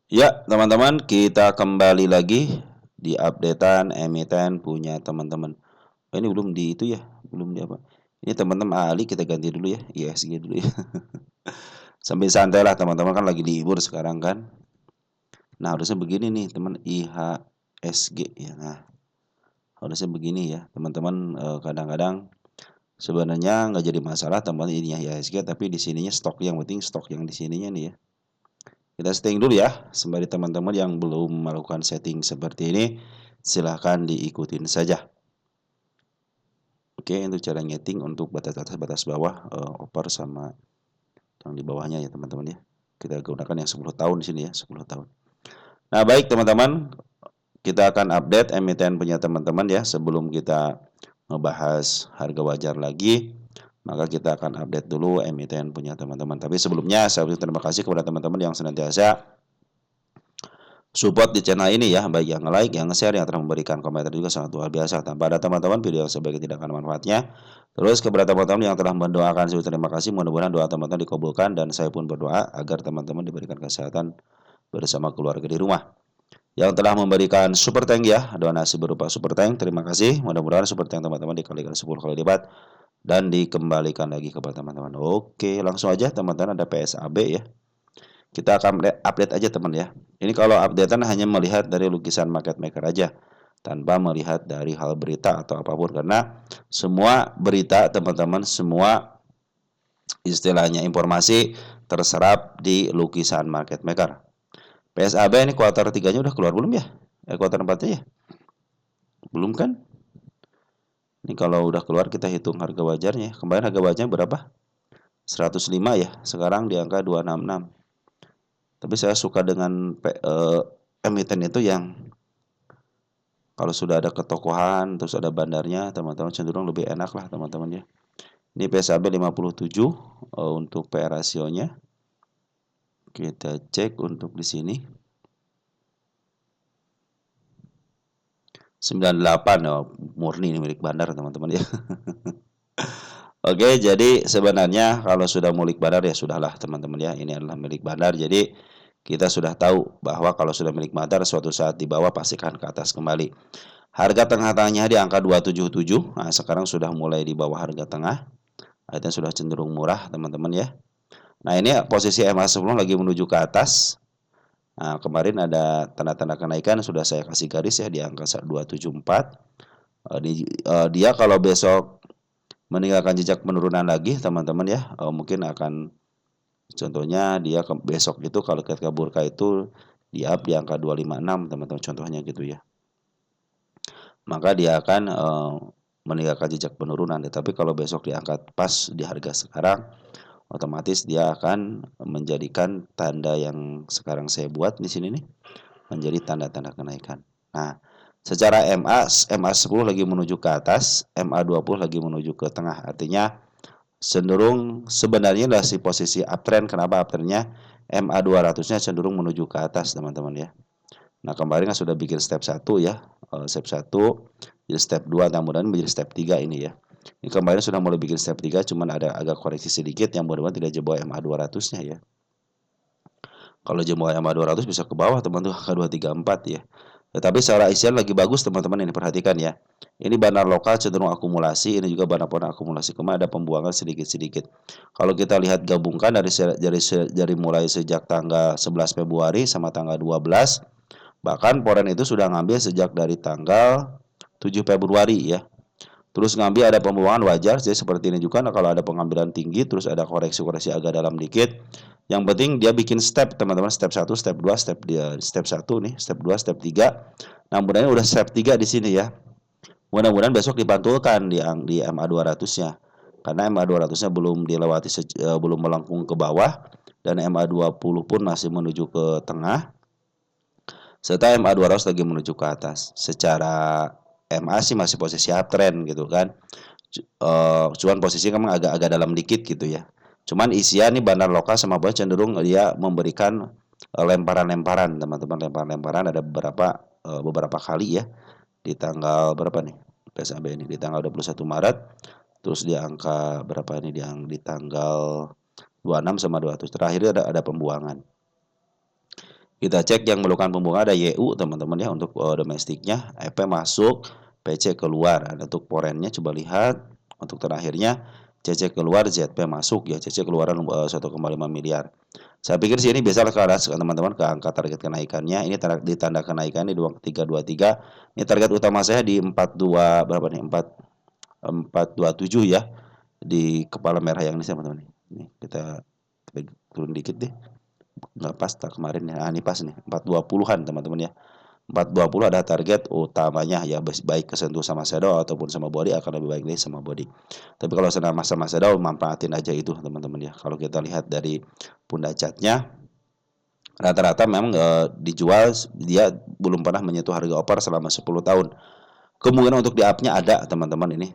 Ya, teman-teman, kita kembali lagi di updatean emiten punya teman-teman. Ini belum di itu ya, belum di apa. Ini teman-teman Ali kita ganti dulu ya, ISG dulu ya. Sambil santai lah teman-teman kan lagi libur sekarang kan. Nah, harusnya begini nih, teman IHSG ya. Nah, harusnya begini ya, teman-teman kadang-kadang sebenarnya nggak jadi masalah teman ini ya IHSG, tapi di sininya stok yang penting stok yang di sininya nih ya. Kita setting dulu ya, sembari teman-teman yang belum melakukan setting seperti ini, silahkan diikutin saja. Oke, untuk cara nyeting untuk batas atas, batas bawah, upper sama yang di bawahnya ya teman-teman ya. Kita gunakan yang 10 tahun di sini ya, 10 tahun. Nah, baik teman-teman, kita akan update emiten punya teman-teman ya. Sebelum kita ngebahas harga wajar lagi, maka kita akan update dulu emiten punya teman-teman. Tapi sebelumnya saya ucapkan terima kasih kepada teman-teman yang senantiasa support di channel ini ya, baik yang like, yang share, yang telah memberikan komentar juga sangat luar biasa. Tanpa ada teman-teman, video sebaiknya tidak akan manfaatnya. Terus kepada teman-teman yang telah mendoakan, saya terima kasih. Mudah-mudahan doa teman-teman dikabulkan dan saya pun berdoa agar teman-teman diberikan kesehatan bersama keluarga di rumah. Yang telah memberikan super tank ya, donasi berupa super tank, terima kasih. Mudah-mudahan super tank teman-teman dikalikan 10 kali lipat dan dikembalikan lagi kepada teman-teman. Oke, langsung aja teman-teman, ada PSAB ya. Kita akan update aja teman ya. Ini kalau updatean hanya melihat dari lukisan market maker aja, tanpa melihat dari hal berita atau apapun, karena semua berita teman-teman, semua istilahnya informasi terserap di lukisan market maker. PSAB ini kuartal 3-nya udah keluar belum ya? Kuartal 4-nya ya? Belum kan? Ini kalau udah keluar kita hitung harga wajarnya. Kemarin harga wajarnya berapa? 105 ya. Sekarang di angka 266. Tapi saya suka dengan emiten itu yang kalau sudah ada ketokohan, terus ada bandarnya, teman-teman cenderung lebih enak lah teman-teman ya. Ini PSAB 57 untuk PR rasionya. Kita cek untuk di sini. 98 oh, murni ini milik bandar teman-teman ya. Oke, jadi sebenarnya kalau sudah milik bandar ya sudahlah teman-teman ya. Ini adalah milik bandar. Jadi kita sudah tahu bahwa kalau sudah milik bandar suatu saat di bawah pastikan ke atas kembali. Harga tengah-tengahnya di angka 277. Nah, sekarang sudah mulai di bawah harga tengah. Artinya sudah cenderung murah teman-teman ya. Nah, ini posisi MA10 lagi menuju ke atas. Nah, kemarin ada tanda-tanda kenaikan sudah saya kasih garis ya di angka 274. Dia kalau besok meninggalkan jejak penurunan lagi teman-teman ya, mungkin akan contohnya dia besok itu kalau ketika burka itu di up di angka 256 teman-teman, contohnya gitu ya. Maka dia akan meninggalkan jejak penurunan. Tetapi kalau besok diangkat pas di harga sekarang, otomatis dia akan menjadikan tanda yang sekarang saya buat di sini nih menjadi tanda-tanda kenaikan. Nah, secara MA10 lagi menuju ke atas, MA20 lagi menuju ke tengah. Artinya cenderung sebenarnya dari posisi uptrend. Kenapa uptrendnya? MA200-nya cenderung menuju ke atas, teman-teman ya. Nah, kemarin kan sudah bikin step 1 ya. Step 1, jadi step 2, mudah-mudahan menjadi step 3 ini ya. Ini kemarin sudah mulai bikin step 3, cuman ada agak koreksi sedikit yang mudah-mudahan tidak jebol MA200-nya ya. Kalau jebol MA200 bisa ke bawah teman-teman, ke 234 ya. Tetapi secara isian lagi bagus teman-teman, ini perhatikan ya. Ini bandar lokal cenderung akumulasi, ini juga bandar akumulasi, kemarin ada pembuangan sedikit-sedikit. Kalau kita lihat gabungkan dari mulai sejak tanggal 11 Februari sama tanggal 12, bahkan Poren itu sudah ngambil sejak dari tanggal 7 Februari ya. Terus ngambil ada pembuangan wajar, jadi seperti ini juga. Nah, kalau ada pengambilan tinggi, terus ada koreksi-koreksi agak dalam dikit. Yang penting dia bikin step, teman-teman. Step 1, step 2, step 1 nih, step 2, step 3. Nah, mudah-mudahan udah step 3 di sini ya. Mudah-mudahan besok dipantulkan di MA200-nya. Karena MA200-nya belum dilewati, belum melengkung ke bawah. Dan MA20 pun masih menuju ke tengah. Serta MA200 lagi menuju ke atas. Secara MA sih masih posisi uptrend gitu kan. Cuman posisinya memang agak-agak dalam dikit gitu ya. Cuman isian nih bandar lokal sama Boy cenderung dia memberikan lemparan-lemparan teman-teman, lemparan-lemparan ada beberapa kali ya di tanggal berapa nih PSAB ini di tanggal 21 Maret, terus di angka berapa ini di tanggal 26 sama 27 terakhir ada pembuangan. Kita cek yang memerlukan pembunga ada YU teman-teman ya untuk domestiknya, EP masuk, PC keluar. Ada untuk foreign-nya coba lihat. Untuk terakhirnya CC keluar, ZP masuk ya, CC keluaran 1,5 miliar. Saya pikir sih ini biasalah kalau teman-teman ke angka target kenaikannya. Ini ditanda kenaikan di 2323. Ini target utama saya di 42 berapa nih? 427 ya. Di kepala merah yang ini teman-teman. Ini kita turun dikit deh. Nggak pas tak kemarin ya. Ini pas nih 420-an teman-teman ya. 420 ada target utamanya ya, baik kesentuh sama shadow ataupun sama body akan lebih baik deh sama body. Tapi kalau sama shadow manfaatin aja itu teman-teman ya. Kalau kita lihat dari pundak chartnya rata-rata memang dijual dia belum pernah menyentuh harga oper selama 10 tahun. Kemungkinan untuk di up-nya ada teman-teman ini.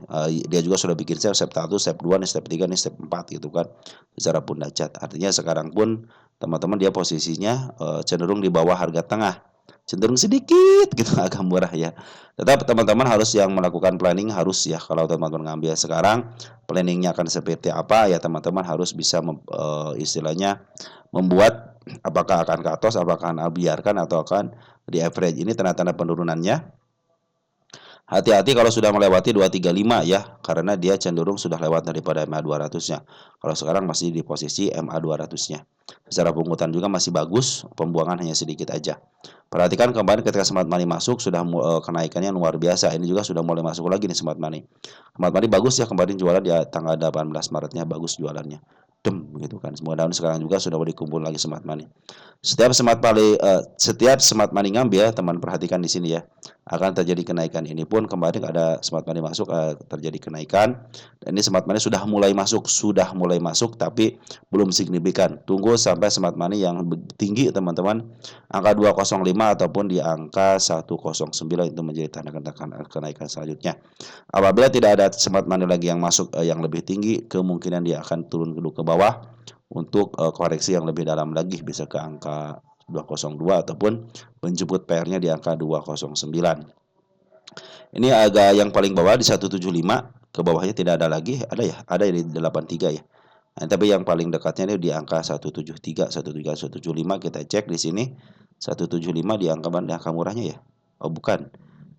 Dia juga sudah bikin step 1, step 2, nih step 3, nih step 4 gitu kan. Secara pundak chart. Artinya sekarang pun teman-teman dia posisinya cenderung di bawah harga tengah. Cenderung sedikit gitu agak murah ya. Tetap teman-teman harus yang melakukan planning harus ya, kalau teman-teman ngambil sekarang planningnya akan seperti apa ya, teman-teman harus bisa istilahnya membuat apakah akan ke atas, apakah akan biarkan atau akan di average. Ini tanda-tanda penurunannya. Hati-hati kalau sudah melewati 235 ya, karena dia cenderung sudah lewat daripada MA 200-nya. Kalau sekarang masih di posisi MA 200-nya. Secara pungutan juga masih bagus, pembuangan hanya sedikit aja. Perhatikan kemarin ketika smart money masuk sudah kenaikannya luar biasa. Ini juga sudah mulai masuk lagi nih smart money. Smart money bagus ya, kemarin jualan di tanggal 18 Maretnya bagus jualannya. Gitu kan. Mudah-mudahan sekarang juga sudah boleh dikumpul lagi smart money. Setiap smart money ngambil, teman perhatikan di sini ya, akan terjadi kenaikan. Ini pun kemarin ada smart money masuk, terjadi kenaikan. Dan ini smart money sudah mulai masuk, tapi belum signifikan. Tunggu sampai smart money yang tinggi teman-teman, angka 205 ataupun di angka 109 itu menjadi tanda kenaikan selanjutnya. Apabila tidak ada smart money lagi yang masuk yang lebih tinggi, kemungkinan dia akan turun dulu ke bawah untuk koreksi yang lebih dalam lagi, bisa ke angka 202 ataupun menjemput PR-nya di angka 209. Ini agak yang paling bawah di 175, ke bawahnya tidak ada lagi, ada di 83 ya. Nah, tapi yang paling dekatnya ini di angka 173, 175 kita cek di sini. 175 di angka murahnya ya. Oh bukan.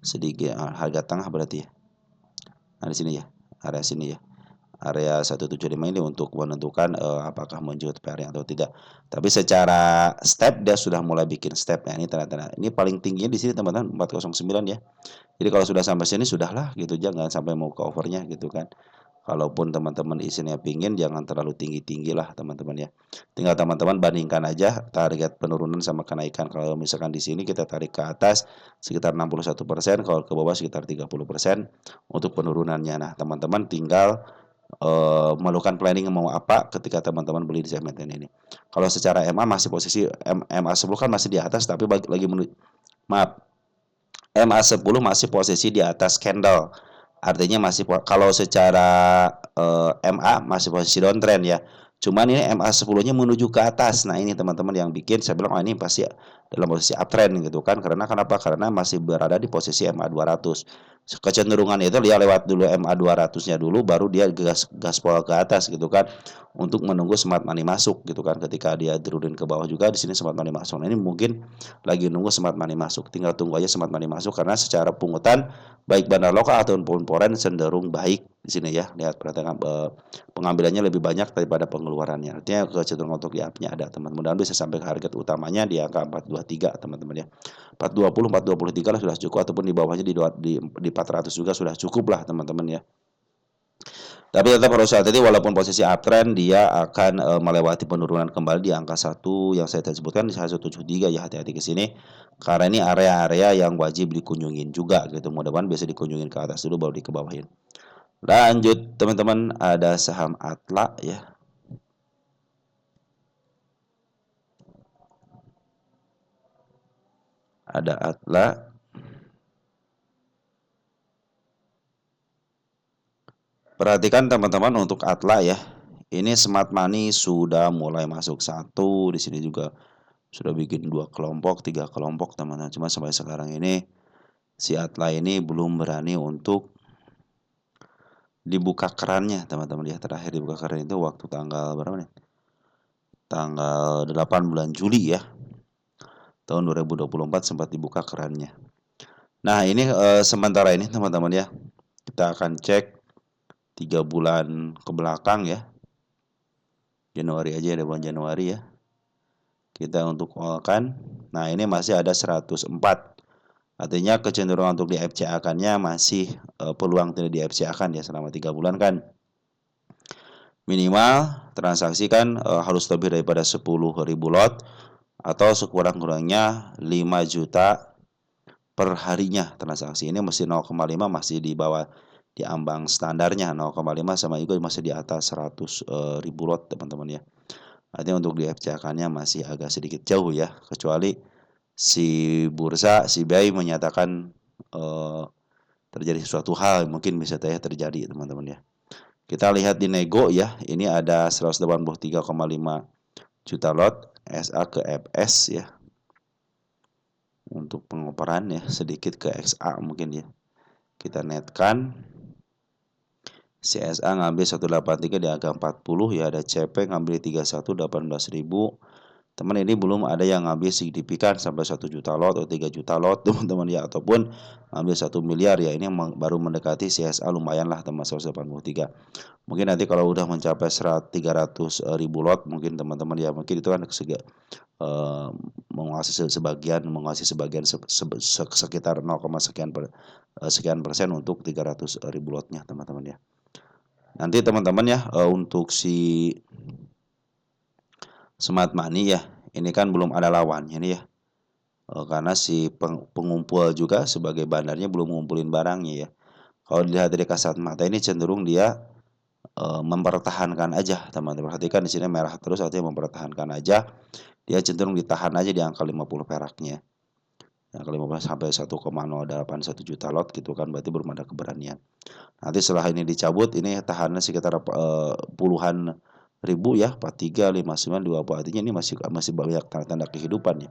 Sedikit harga tengah berarti ya. Nah di sini ya. Area sini ya. Area 175 ini untuk menentukan apakah menjemput PR atau tidak. Tapi secara step dia sudah mulai bikin step. Nah, ini tanda-tanda. Ini paling tingginya di sini teman-teman 409 ya. Jadi kalau sudah sampai sini sudahlah gitu, jangan sampai mau ke overnya gitu kan. Kalaupun teman-teman isinya pingin, jangan terlalu tinggi-tinggi lah teman-teman ya. Tinggal teman-teman bandingkan aja target penurunan sama kenaikan. Kalau misalkan di sini kita tarik ke atas sekitar 61%, kalau ke bawah sekitar 30% untuk penurunannya. Nah teman-teman tinggal melakukan planning mau apa ketika teman-teman beli di segmen ini. Kalau secara MA masih posisi MA 10 kan masih di atas, tapi lagi maaf, MA10 masih posisi di atas candle. Artinya masih kalau secara MA masih posisi downtrend ya. Cuman ini MA10-nya menuju ke atas. Nah, ini teman-teman yang bikin saya bilang ini pasti dalam posisi uptrend gitu kan. Karena kenapa? Karena masih berada di posisi MA 200. Kecenderungan itu dia lewat dulu MA 200-nya dulu, baru dia gaspol ke atas gitu kan, untuk menunggu smart money masuk gitu kan. Ketika dia turunin ke bawah juga di sini smart money masuk. Nah, ini mungkin lagi nunggu smart money masuk. Tinggal tunggu aja smart money masuk, karena secara pungutan baik bandar lokal ataupun foreign cenderung baik di sini ya. Lihat perhatikan pengambilannya lebih banyak daripada pengeluarannya. Artinya kecenderungan untuk di-up-nya ada teman-teman. Mudah-mudahan bisa sampai ke harga utamanya di angka 423 teman-teman ya. 420, 423 lah sudah cukup, ataupun di bawahnya di 400 juga sudah cukup lah teman-teman ya. Tapi tetap harus hati-hati, walaupun posisi uptrend dia akan melewati penurunan kembali di angka 1 yang saya sebutkan di 173 ya, hati-hati ke sini. Karena ini area-area yang wajib dikunjungin juga gitu. Mudah-mudahan bisa dikunjungin ke atas dulu baru dikebawahin. Lanjut teman-teman, ada saham Atla ya. Ada Atla. Perhatikan teman-teman untuk Atla ya. Ini smart money sudah mulai masuk satu, di sini juga sudah bikin 2 kelompok, 3 kelompok teman-teman. Cuma sampai sekarang ini si Atla ini belum berani untuk dibuka kerannya teman-teman ya. Terakhir dibuka keran itu waktu tanggal berapa nih? Tanggal 8 bulan Juli ya. tahun 2024 sempat dibuka kerannya. Nah, ini sementara ini teman-teman ya. Kita akan cek 3 bulan ke belakang ya. Januari aja, ada bulan Januari ya. Kita untuk kan. Nah, ini masih ada 104. Artinya kecenderungan untuk di FCA-kannya masih peluang tidak di FCA-kan ya selama 3 bulan kan. Minimal transaksi kan harus lebih daripada 10.000 lot atau sekurang-kurangnya 5 juta per harinya transaksi. Ini masih 0,5 masih di bawah di ambang standarnya 0,5 sama juga masih di atas 100.000 lot teman-teman ya. Artinya untuk di FCA-kannya masih agak sedikit jauh ya, kecuali si bursa, si BI menyatakan terjadi sesuatu hal, mungkin bisa terjadi teman-teman ya. Kita lihat di nego ya, ini ada 183,5 juta lot SA ke FS ya. Untuk pengoperan ya, sedikit ke XA mungkin ya. Kita netkan. CSA ngambil 183 di angka 40 ya, ada CP ngambil 31 18.000. Teman ini belum ada yang ngambil signifikan sampai 1 juta lot atau 3 juta lot teman-teman ya, ataupun ngambil 1 miliar ya. Ini yang baru mendekati CSA lumayan lah teman 183. Mungkin nanti kalau udah mencapai 300.000 lot mungkin teman-teman ya, mungkin itu kan menguasai sebagian sekitar 0, sekian persen untuk 300.000 lotnya teman-teman ya. Nanti teman-teman ya untuk si Smart Money ya, ini kan belum ada lawannya nih ya. Karena si pengumpul juga sebagai bandarnya belum ngumpulin barangnya ya. Kalau dilihat dari kasat mata ini cenderung dia mempertahankan aja teman-teman. Perhatikan di sini merah terus, artinya mempertahankan aja. Dia cenderung ditahan aja di angka 50 peraknya. Angka 15 sampai 1,081 juta lot gitu kan, berarti belum ada keberanian. Nanti setelah ini dicabut, ini tahannya sekitar puluhan ribu ya, 43, 59, 20. Artinya ini masih banyak tanda-tanda kehidupan ya.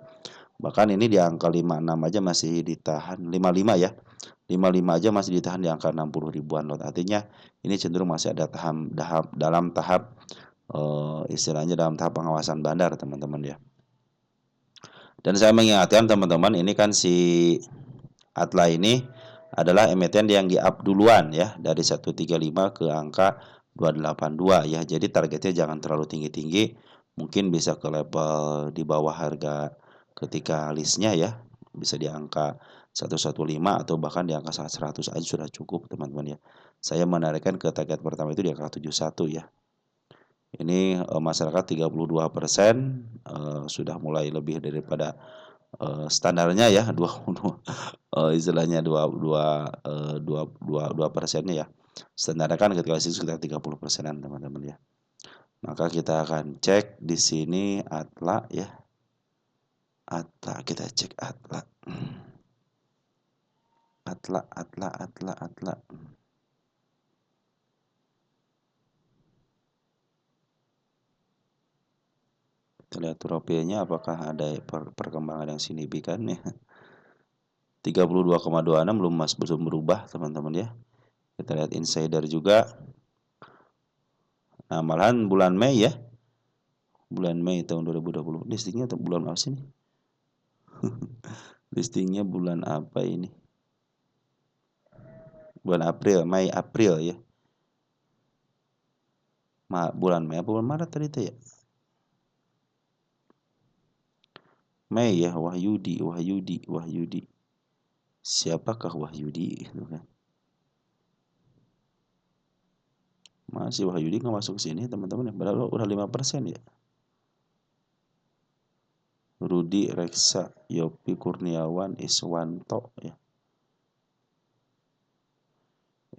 Bahkan ini di angka 56 aja masih ditahan, 55 ya. 55 aja masih ditahan di angka 60 ribuan lot. Artinya ini cenderung masih ada dalam tahap istilahnya dalam tahap pengawasan bandar teman-teman ya. Dan saya mengingatkan teman-teman, ini kan si Atla ini adalah emiten yang di-up duluan ya, dari 135 ke angka 282 ya. Jadi targetnya jangan terlalu tinggi-tinggi, mungkin bisa ke level di bawah harga ketika listnya ya, bisa di angka 115 atau bahkan di angka 100 aja sudah cukup teman-teman ya. Saya menarikkan ke target pertama itu di angka 71 ya. Ini masyarakat 32% sudah mulai lebih daripada standarnya ya, istilahnya 2%-nya ya. Standarnya kan ketika situ sekitar 30%-an teman-teman ya. Maka kita akan cek di sini Atla ya. Atla, kita cek Atla. Atla. Kita lihat rupiahnya apakah ada perkembangan yang signifikan ya. 32,26 belum berubah teman-teman ya. Kita lihat insider juga. Nah, malahan bulan Mei ya. Bulan Mei tahun 2020. Listingnya bulan apa sih nih? Listingnya bulan apa ini? Bulan April, Mei, April ya. Bulan Mei apa bulan Maret tadi itu ya? Mei ya, Wahyudi. Siapakah Wahyudi itu kan? Masih Wahyudi nggak masuk sini teman-teman ya. Padahal udah 5% ya. Rudi Reksa, Yopi Kurniawan, Iswanto ya.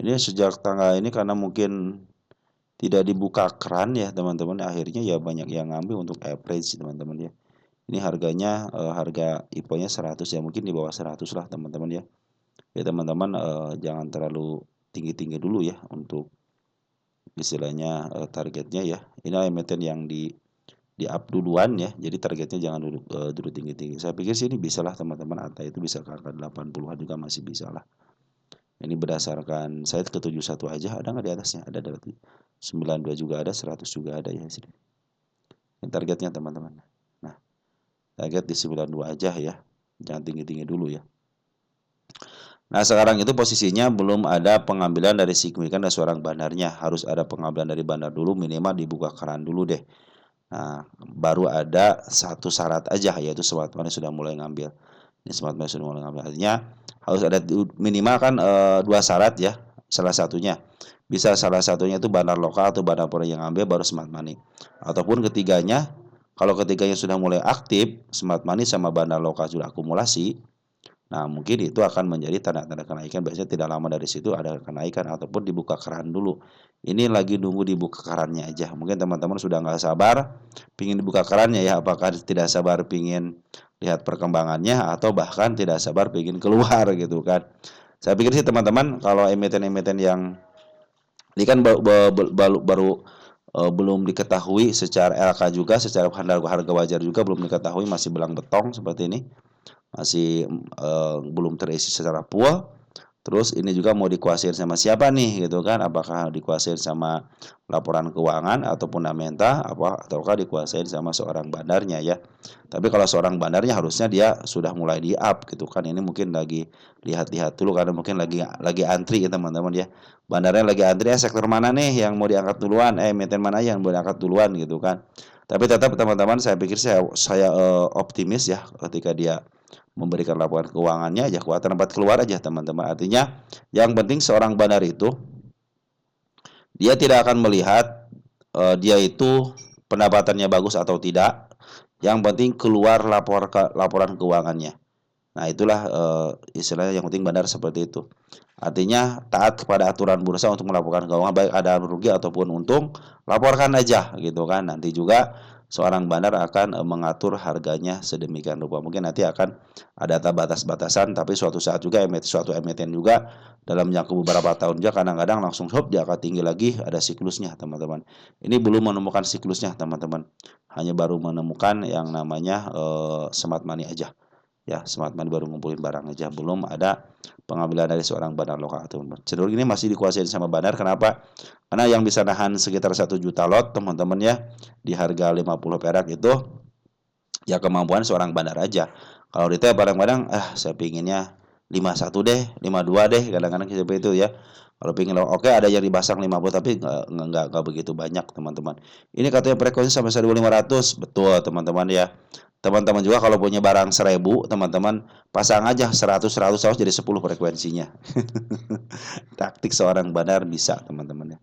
Ini sejak tanggal ini karena mungkin tidak dibuka keran ya teman-teman, akhirnya ya banyak yang ngambil untuk average teman-teman ya. Ini harganya harga IPO-nya 100 ya, mungkin di bawah 100 lah teman-teman ya. Ya teman-teman jangan terlalu tinggi-tinggi dulu ya untuk istilahnya targetnya ya. Ini emiten yang di up duluan ya. Jadi targetnya jangan dulu tinggi-tinggi. Saya pikir sih ini bisa lah teman-teman, ATA itu bisa ke angka 80-an juga masih bisa lah. Ini berdasarkan saya ke 71 aja, ada nggak di atasnya? Ada 92 juga ada, 100 juga ada ya sini. Ini targetnya teman-teman. Nah, target di 92 aja ya, jangan tinggi-tinggi dulu ya. Nah, sekarang itu posisinya belum ada pengambilan dari signifikan dari seorang bandarnya. Harus ada pengambilan dari bandar dulu, minimal dibuka keran dulu deh. Nah, baru ada satu syarat aja, yaitu smart money sudah mulai ngambil. Ini smart money sudah mulai ngambil. Artinya harus ada minimal kan dua syarat ya. Salah satunya bisa salah satunya itu bandar lokal atau bandar foreign yang ngambil baru smart money. Ataupun ketiganya, kalau ketiganya sudah mulai aktif, smart money sama bandar lokal sudah akumulasi. Nah, mungkin itu akan menjadi tanda-tanda kenaikan. Biasanya tidak lama dari situ ada kenaikan ataupun dibuka keran dulu. Ini lagi nunggu dibuka kerannya aja. Mungkin teman-teman sudah nggak sabar pingin dibuka kerannya ya. Apakah tidak sabar pingin lihat perkembangannya atau bahkan tidak sabar pingin keluar gitu kan. Saya pikir sih teman-teman kalau emiten-emiten yang ini kan belum diketahui secara LK juga, secara harga wajar juga belum diketahui, masih belang betong seperti ini, masih belum terisi secara full. Terus ini juga mau dikuasain sama siapa nih gitu kan? Apakah dikuasain sama laporan keuangan atau fundamental ataukah dikuasain sama seorang bandarnya ya. Tapi kalau seorang bandarnya harusnya dia sudah mulai di up gitu kan. Ini mungkin lagi lihat-lihat dulu karena mungkin lagi antri ya teman-teman ya. Bandarnya lagi antri ya, sektor mana nih yang mau diangkat duluan? Emiten mana yang mau diangkat duluan gitu kan. Tapi tetap teman-teman saya pikir saya optimis ya ketika dia memberikan laporan keuangannya aja, kekuatan tempat keluar aja teman-teman. Artinya yang penting seorang bandar itu dia tidak akan melihat dia itu pendapatannya bagus atau tidak. Yang penting keluar laporan keuangannya. Nah, itulah istilahnya yang penting bandar seperti itu. Artinya taat kepada aturan bursa untuk melaporkan keuangan, baik ada rugi ataupun untung, laporkan aja gitu kan. Nanti juga seorang bandar akan mengatur harganya sedemikian rupa. Mungkin nanti akan ada batas-batasan, tapi suatu saat juga suatu emiten juga dalam jangka beberapa tahun juga kadang-kadang langsung hop dia akan tinggi lagi, ada siklusnya teman-teman. Ini belum menemukan siklusnya teman-teman. Hanya baru menemukan yang namanya smart money aja. Ya, smart money baru ngumpulin barang aja, belum ada pengambilan dari seorang bandar lokal teman-teman. Cenderung ini masih dikuasai sama bandar. Kenapa? Karena yang bisa nahan sekitar 1 juta lot teman-teman ya di harga 50 perak itu ya kemampuan seorang bandar aja. Kalau retail kadang-kadang saya pinginnya 51 deh, 52 deh, kadang-kadang seperti itu ya. Kalau pingin oke ada yang dibasang 50 tapi nggak begitu banyak teman-teman. Ini katanya frekuensi sampai 1.500, betul teman-teman ya. Teman-teman juga kalau punya barang 1.000 teman-teman pasang aja 100 harus jadi 10 frekuensinya. Taktik seorang bandar bisa teman-teman ya.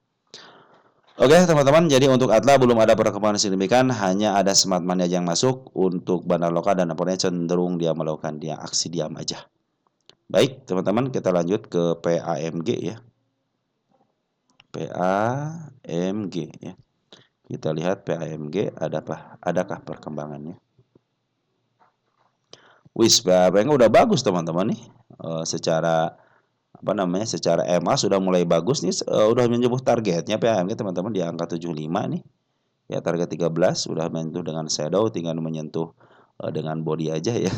Oke teman-teman, jadi untuk Atla belum ada perkembangan signifikan, hanya ada smart money aja yang masuk. Untuk bandar lokal dan lapornya cenderung dia melakukan aksi diam aja. Baik teman-teman, kita lanjut ke PAMG ya. PAMG ya. Kita lihat PAMG adakah perkembangannya. PAMG udah bagus teman-teman nih. Secara secara MA sudah mulai bagus nih, udah menyebut targetnya PAMG teman-teman di angka 75 nih. Ya target 13 sudah menyentuh dengan shadow, tinggal menyentuh dengan body aja ya.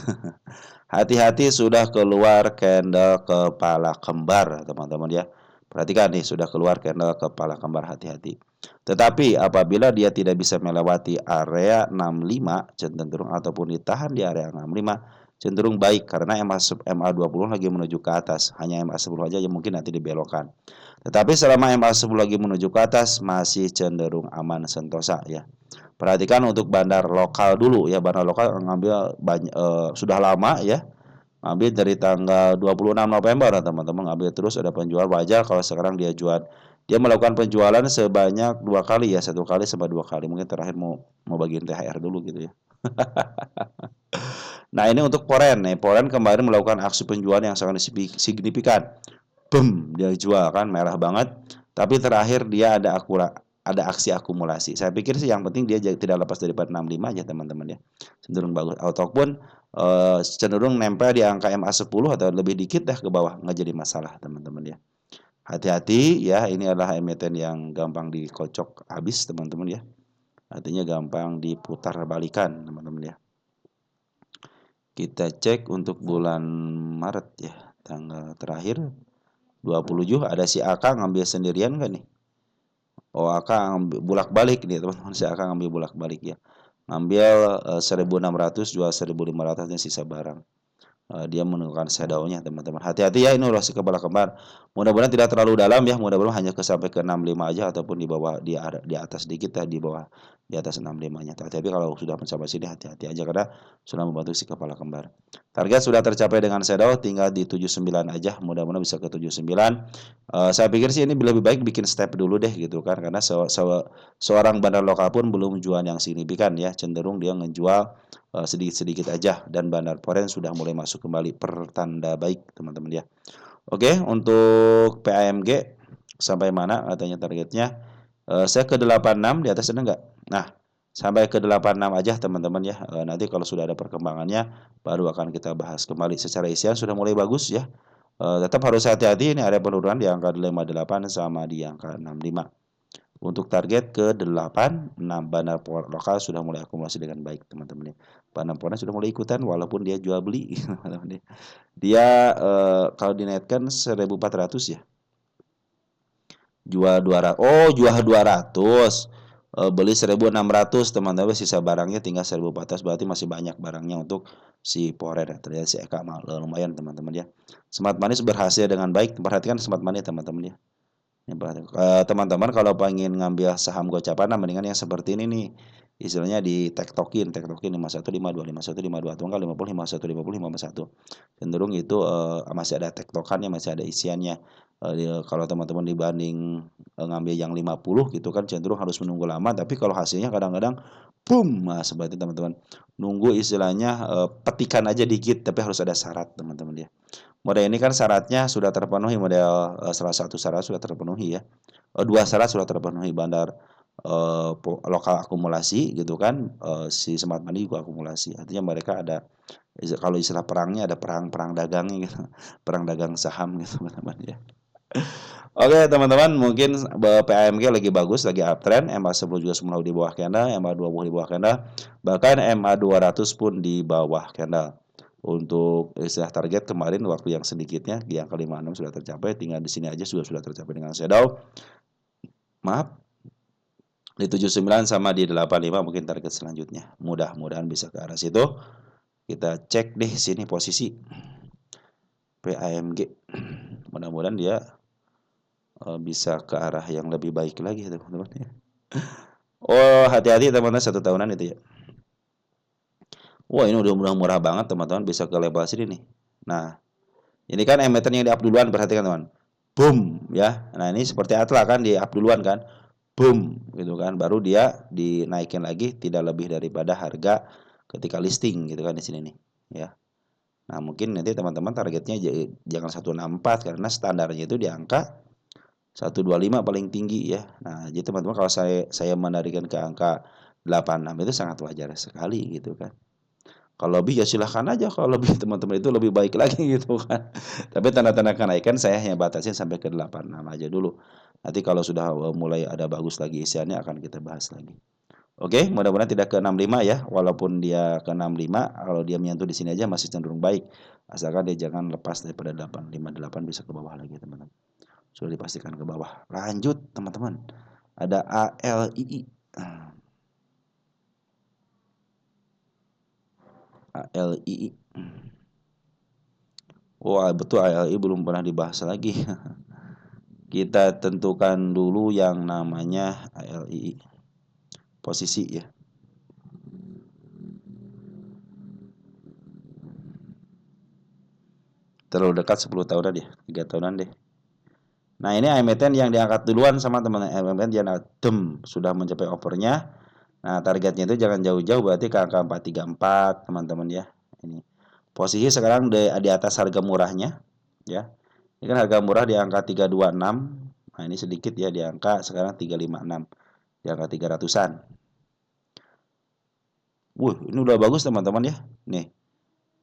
Hati-hati sudah keluar candle kepala kembar teman-teman ya. Perhatikan nih sudah keluar candle kepala kembar, hati-hati. Tetapi apabila dia tidak bisa melewati area 65 cenderung ataupun ditahan di area 65 cenderung baik karena MA20 lagi menuju ke atas. Hanya MA10 aja yang mungkin nanti dibelokkan. Tetapi selama MA10 lagi menuju ke atas masih cenderung aman sentosa ya. Perhatikan untuk bandar lokal dulu ya, bandar lokal ngambil sudah lama ya. Ngambil dari tanggal 26 November teman-teman, ngambil terus ada penjual wajar kalau sekarang dia melakukan penjualan sebanyak 2 kali ya, 1 kali sama 2 kali. Mungkin terakhir mau bagiin THR dulu gitu ya. Nah, ini untuk Poren nih. Poren kemarin melakukan aksi penjualan yang sangat signifikan. Boom, dia jual kan merah banget. Tapi terakhir dia ada aksi akumulasi. Saya pikir sih yang penting dia tidak lepas daripada 65 aja teman-teman ya. Cenderung bagus ataupun cenderung nempel di angka MA10 atau lebih dikit dah ke bawah, nggak jadi masalah teman-teman ya. Hati-hati ya, ini adalah emiten yang gampang dikocok habis teman-teman ya. Artinya gampang diputar balikan teman-teman ya. Kita cek untuk bulan Maret ya, tanggal terakhir 27 ada si AK ngambil sendirian kan nih. Oh AK ngambil bulak balik nih teman-teman, si AK ngambil bulak balik ya. ngambil 1.600, jual 1.500, sisa barang. Dia menemukan shadow-nya, teman-teman. Hati-hati ya, ini orasi kepala kembar. Mudah-mudahan tidak terlalu dalam ya, mudah-mudahan hanya sampai ke 65 aja ataupun di bawah, di atas sedikit ya, di bawah, di atas 65-nya. Tapi kalau sudah mencapai sini hati-hati aja karena sudah membantu si kepala kembar. Target sudah tercapai dengan shadow, tinggal di 79 aja, mudah-mudahan bisa ke 79. Saya pikir sih ini lebih baik bikin step dulu deh gitu kan, karena seorang bandar lokal pun belum jual yang signifikan ya, cenderung dia ngejual sedikit-sedikit aja, dan bandar foreign sudah mulai masuk kembali, pertanda baik teman-teman ya. Oke, untuk PAMG sampai mana katanya targetnya? Saya ke 86, di atas ada enggak? Nah, sampai ke 86 aja teman-teman ya. Nanti kalau sudah ada perkembangannya baru akan kita bahas kembali. Secara isian sudah mulai bagus ya. Tetap harus hati-hati, ini ada penurunan di angka 58 sama di angka 65. Untuk target ke 8, 6 bandar lokal sudah mulai akumulasi dengan baik teman-teman ya. Bandar sudah mulai ikutan walaupun dia jual beli. Dia kalau dinaikkan 1.400 ya. Jual 200. Oh, jual 200. Beli 1.600 teman-teman, sisa barangnya tinggal 1.400, berarti masih banyak barangnya untuk si Porer. Terlihat si Eka lumayan teman-teman ya. Smart Money berhasil dengan baik. Perhatikan Smart Money teman-teman ya. Teman-teman kalau pengen ngambil saham gocapan, mendingan yang seperti ini nih. Istilahnya di tektokin 5152, 5152 atau enggak 50, 5150, 51. Cenderung itu masih ada tektokannya, masih ada isiannya. Kalau teman-teman dibanding ngambil yang 50 gitu kan cenderung harus menunggu lama, tapi kalau hasilnya kadang-kadang boom, nah seperti teman-teman nunggu istilahnya petikan aja dikit, tapi harus ada syarat teman-teman ya. Model ini kan syaratnya sudah terpenuhi, model salah satu syarat sudah terpenuhi ya. Dua syarat sudah terpenuhi, bandar lokal akumulasi gitu kan, si Smart Money juga akumulasi. Artinya mereka ada, kalau istilah perangnya ada perang dagangnya gitu. Perang dagang saham gitu teman-teman ya. Oke teman-teman, mungkin PAMG lagi bagus, lagi uptrend, MA10 juga semula di bawah candle, MA20 di bawah candle, bahkan MA200 pun di bawah candle. Untuk istilah target kemarin waktu yang sedikitnya di angka 56 sudah tercapai, tinggal di sini aja sudah tercapai dengan shadow. Maaf, di 79 sama di 85 mungkin target selanjutnya. Mudah-mudahan bisa ke arah situ. Kita cek deh sini posisi PAMG. Mudah-mudahan dia bisa ke arah yang lebih baik lagi teman-teman ya. Oh, hati-hati teman-teman, 1 tahunan itu ya. Wah, ini udah murah banget teman-teman, bisa ke level sini nih. Nah, ini kan emitornya di up duluan, perhatikan teman. Boom ya. Nah, ini seperti Atla kan di up duluan kan. Boom gitu kan. Baru dia dinaikin lagi tidak lebih daripada harga ketika listing gitu kan di sini nih ya. Nah, mungkin nanti teman-teman targetnya jangan 164 karena standarnya itu di angka 125 paling tinggi ya. Nah, jadi teman-teman kalau saya menarikan ke angka 86 itu sangat wajar sekali gitu kan. Kalau lebih ya silahkan aja, kalau lebih teman-teman itu lebih baik lagi gitu kan. Tapi tanda-tanda kenaikan saya hanya batasin sampai ke 86 aja dulu. Nanti kalau sudah mulai ada bagus lagi isiannya akan kita bahas lagi. Oke, mudah-mudahan tidak ke 65 ya. Walaupun dia ke 65, kalau dia menyentuh di sini aja masih cenderung baik. Asalkan dia jangan lepas daripada 858, bisa ke bawah lagi teman-teman. Sudah dipastikan ke bawah. Lanjut teman-teman. Ada ALII. ALII. Wah, betul, ALII belum pernah dibahas lagi. Kita tentukan dulu yang namanya ALII. Posisi ya. Terlalu dekat 10 tahunan deh, 3 tahunan deh. Nah, ini emiten yang diangkat duluan sama teman-teman. Emiten yang sudah mencapai overnya. Nah, targetnya itu jangan jauh-jauh, berarti ke angka 434 teman-teman ya. Ini posisi sekarang di atas harga murahnya ya. Ini kan harga murah di angka 326. Nah, ini sedikit ya di angka sekarang 356. Di angka 300-an. Ini udah bagus teman-teman ya. Nih,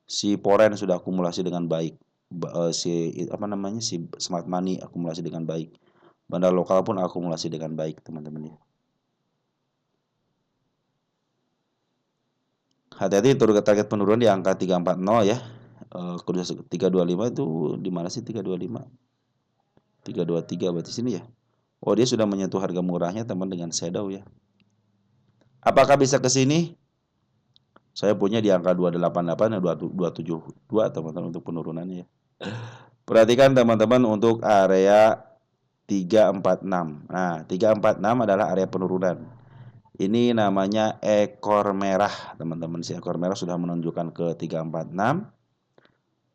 si Poren sudah akumulasi dengan baik. Si Smart Money akumulasi dengan baik. Bandar lokal pun akumulasi dengan baik teman-teman ya. Hati-hati target penurunan di angka 340 ya. 325 itu di mana sih 325? 323 berarti sini ya. Oh, dia sudah menyentuh harga murahnya teman dengan shadow ya. Apakah bisa ke sini? Saya punya di angka 288 dan 272 teman-teman untuk penurunannya ya. Perhatikan teman-teman untuk area 346. Nah, 346 adalah area penurunan. Ini namanya ekor merah, teman-teman. Si ekor merah sudah menunjukkan ke 346.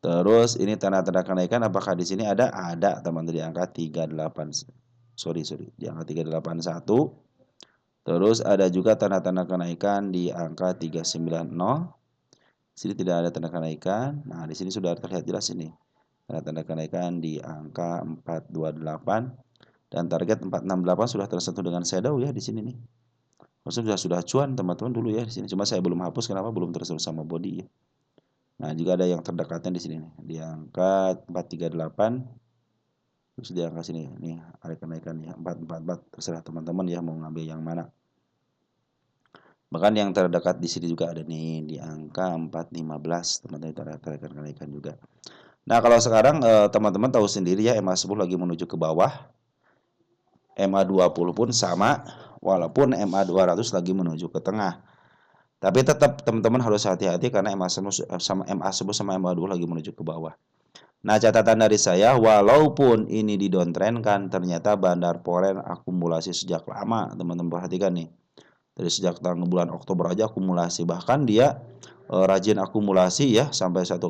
Terus ini tanda-tanda kenaikan apakah di sini ada? Ada, teman-teman, di angka 38. Di angka 381. Terus ada juga tanda-tanda kenaikan di angka 390. Di sini tidak ada tanda kenaikan. Nah, di sini sudah terlihat jelas ini. Tanda-tanda kenaikan di angka 428 dan target 468 sudah tersentuh dengan shadow ya di sini nih. Maksudnya sudah cuan teman-teman dulu ya di sini. Cuma saya belum hapus kenapa belum tersentuh sama body ya. Nah, juga ada yang terdekatnya di sini nih, di angka 438. Terus di angka sini nih ada kenaikan ya 444. Terserah teman-teman ya mau ngambil yang mana. Bahkan yang terdekat di sini juga ada nih di angka 415, teman-teman, ada kenaikan juga. Nah, kalau sekarang teman-teman tahu sendiri ya MA10 lagi menuju ke bawah. MA20 pun sama, walaupun MA200 lagi menuju ke tengah. Tapi tetap teman-teman harus hati-hati karena MA10 sama MA2 lagi menuju ke bawah. Nah, catatan dari saya, walaupun ini di downtrend kan, ternyata bandar foreign akumulasi sejak lama, teman-teman perhatikan nih. Dari sejak tanggal bulan Oktober aja akumulasi, bahkan dia rajin akumulasi ya sampai 1,9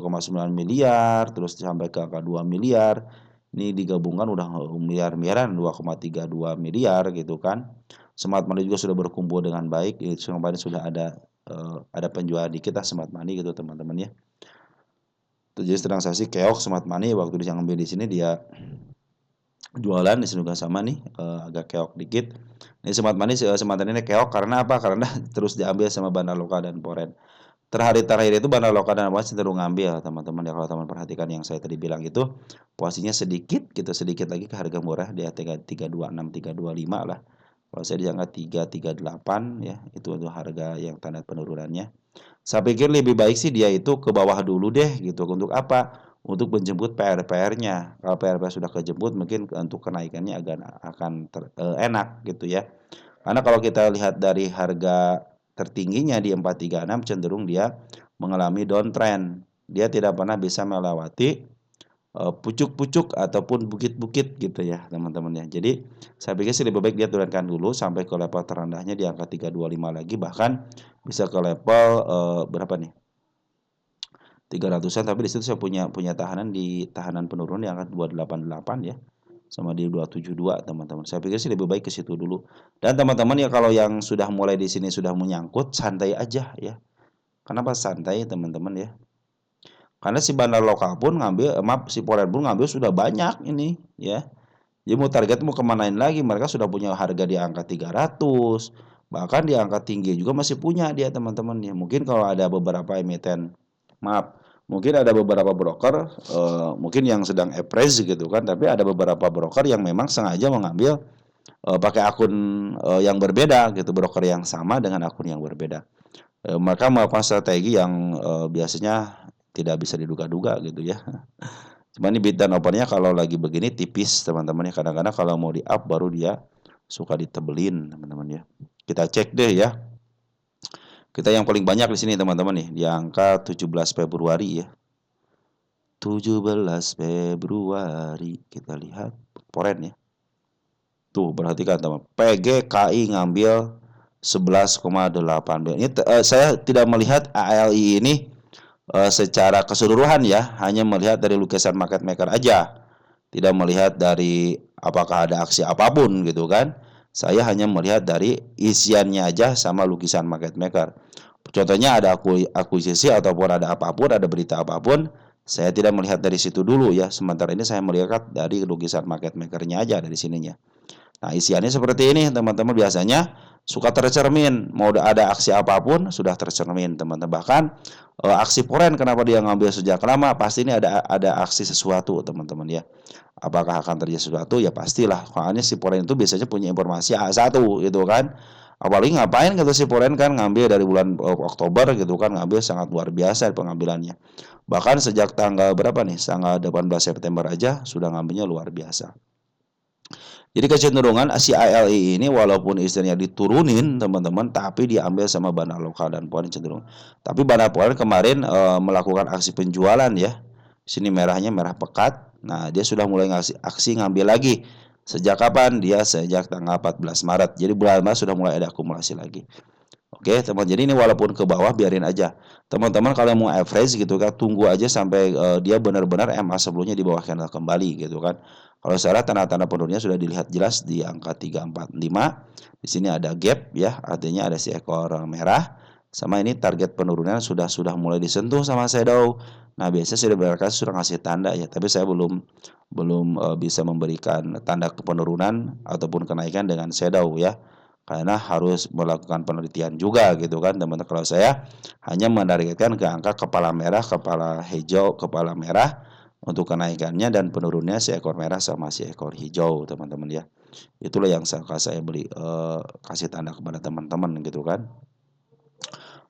miliar, terus sampai ke angka 2 miliar. Ini digabungkan udah miliar-miliaran 2,32 miliar gitu kan. Smart Money juga sudah berkumpul dengan baik. Kemarin sudah ada penjualan dikit lah Smart Money gitu teman-teman ya. Jadi transaksi keok Smart Money waktu dia ngambil di sini dia jualan di sini juga sama nih agak keok dikit. Ini Smart Money semacam ini keok karena apa? Karena terus diambil sama bandar lokal dan foreign. Terakhir itu bandar lokal dan foreign cenderung ngambil teman-teman ya, kalau teman perhatikan yang saya tadi bilang itu posisinya sedikit gitu, sedikit lagi ke harga murah di 326 325 lah. Kalau saya di angka 338 ya, itu harga yang tanda penurunannya. Saya pikir lebih baik sih dia itu ke bawah dulu deh gitu. Untuk apa? Untuk menjemput PR-PR-nya. Kalau PR-PR sudah kejemput mungkin untuk kenaikannya akan enak gitu ya. Karena kalau kita lihat dari harga tertingginya di 436 cenderung dia mengalami downtrend. Dia tidak pernah bisa melewati pucuk-pucuk ataupun bukit-bukit gitu ya teman-teman ya. Jadi saya pikir sih lebih baik dia turunkan dulu sampai ke level terendahnya di angka 325 lagi, bahkan bisa ke level berapa nih? 300-an, tapi di situ saya punya tahanan penurun di angka 288 ya. Sama di 272 teman-teman. Saya pikir sih lebih baik ke situ dulu. Dan teman-teman ya kalau yang sudah mulai di sini sudah menyangkut santai aja ya. Kenapa santai teman-teman ya? Karena si bandar lokal pun ngambil, si foreign pun ngambil sudah banyak ini ya. Jadi mau target mau kemanain lagi, mereka sudah punya harga di angka 300, bahkan di angka tinggi juga masih punya dia teman-teman ya. Mungkin kalau ada beberapa emiten, mungkin ada beberapa broker, mungkin yang sedang appraise gitu kan, tapi ada beberapa broker yang memang sengaja mengambil pakai akun yang berbeda gitu, broker yang sama dengan akun yang berbeda. Mereka melakukan strategi yang biasanya tidak bisa diduga-duga gitu ya. Cuma ini bid dan opennya kalau lagi begini tipis teman-teman ya. Kadang-kadang kalau mau di up baru dia suka ditebelin teman-teman ya. Kita cek deh ya. Kita yang paling banyak di sini teman-teman nih di angka 17 Februari ya. 17 Februari kita lihat foreign ya. Tuh perhatikan teman. PGKI ngambil 11,8. Ini saya tidak melihat ALI ini secara keseluruhan ya, hanya melihat dari lukisan market maker aja, tidak melihat dari apakah ada aksi apapun gitu kan. Saya hanya melihat dari isiannya aja sama lukisan market maker. Contohnya ada akuisisi ataupun ada apapun, ada berita apapun, saya tidak melihat dari situ dulu ya. Sementara ini saya melihat dari lukisan market makernya aja dari sininya. Nah, isiannya seperti ini teman-teman, biasanya suka tercermin, mau ada aksi apapun sudah tercermin teman-teman. Bahkan aksi foreign kenapa dia ngambil sejak lama, pasti ini ada aksi sesuatu teman-teman ya. Apakah akan terjadi sesuatu? Ya pastilah, soalnya si foreign itu biasanya punya informasi A1 gitu kan. Apalagi ngapain gitu si foreign kan ngambil dari bulan Oktober gitu kan, ngambil sangat luar biasa pengambilannya. Bahkan sejak tanggal berapa nih, tanggal 18 September aja sudah ngambilnya luar biasa. Jadi kecenderungan si ALI ini walaupun istilahnya diturunin teman-teman, tapi diambil sama Bandar Lokal dan Poren cenderung. Tapi Bandar Poren kemarin melakukan aksi penjualan ya. Sini merahnya merah pekat. Nah dia sudah mulai ngasih aksi ngambil lagi. Sejak kapan? Dia sejak tanggal 14 Maret. Jadi bulan Maret sudah mulai ada akumulasi lagi. Oke teman, jadi ini walaupun ke bawah biarin aja. Teman-teman kalau mau average gitu kan, tunggu aja sampai dia benar-benar MA sebelumnya di bawah candle kembali gitu kan. Kalau saya tanda-tanda penurunannya sudah dilihat jelas di angka 345. Di sini ada gap ya, artinya ada si ekor merah. Sama ini target penurunan sudah mulai disentuh sama shadow. Nah, biasanya sudah berkali sudah ngasih tanda ya, tapi saya belum belum bisa memberikan tanda penurunan ataupun kenaikan dengan shadow ya. Karena harus melakukan penelitian juga gitu kan teman-teman. Kalau saya hanya menargetkan ke angka kepala merah, kepala hijau, kepala merah untuk kenaikannya dan penurunnya si ekor merah sama si ekor hijau teman-teman ya. Itulah yang saya beli kasih tanda kepada teman-teman gitu kan.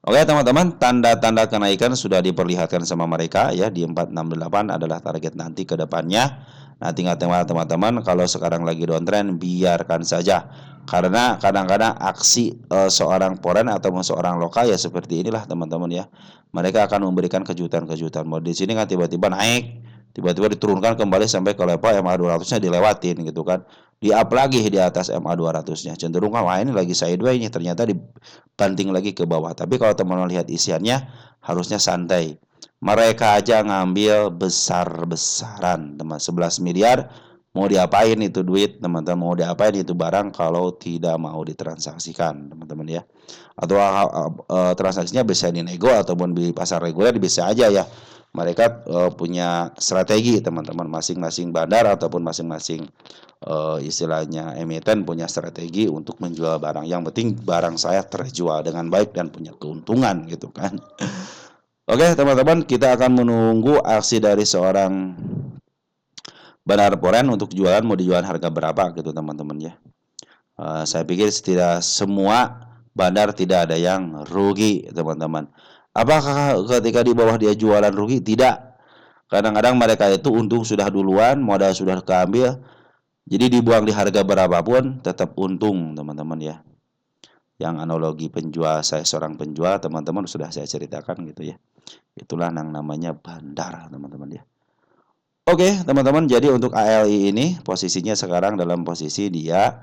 Oke teman-teman, tanda-tanda kenaikan sudah diperlihatkan sama mereka ya di 468 adalah target nanti ke depannya. Nah, tinggal teman-teman kalau sekarang lagi downtrend biarkan saja. Karena kadang-kadang aksi seorang foreign atau seorang lokal ya seperti inilah teman-teman ya. Mereka akan memberikan kejutan-kejutan. Mau di sini kan tiba-tiba naik, tiba-tiba diturunkan kembali sampai ke level MA 200-nya dilewatin gitu kan. Di-up lagi di atas MA 200-nya. Cenderung kan wah ini lagi sideways ini ternyata dibanting lagi ke bawah. Tapi kalau teman-teman lihat isiannya harusnya santai. Mereka aja ngambil besar-besaran, teman 11 miliar. Mau diapain itu duit, teman-teman? Mau diapain itu barang kalau tidak mau ditransaksikan, teman-teman ya? Atau transaksinya bisa dinego ataupun di pasar reguler bisa aja ya. Mereka punya strategi, teman-teman, masing-masing bandar ataupun masing-masing istilahnya emiten punya strategi untuk menjual barang. Yang penting barang saya terjual dengan baik dan punya keuntungan gitu kan. Oke teman-teman, kita akan menunggu aksi dari seorang Bandar Poren untuk jualan mau dijual harga berapa gitu teman-teman ya. Saya pikir tidak semua bandar tidak ada yang rugi teman-teman. Apakah ketika di bawah dia jualan rugi? Tidak. Kadang-kadang mereka itu untung sudah duluan, modal sudah keambil, jadi dibuang di harga berapapun tetap untung teman-teman ya. Yang analogi penjual, saya seorang penjual teman-teman sudah saya ceritakan gitu ya. Itulah yang namanya bandar teman-teman ya. Oke teman-teman, jadi untuk ALI ini posisinya sekarang dalam posisi dia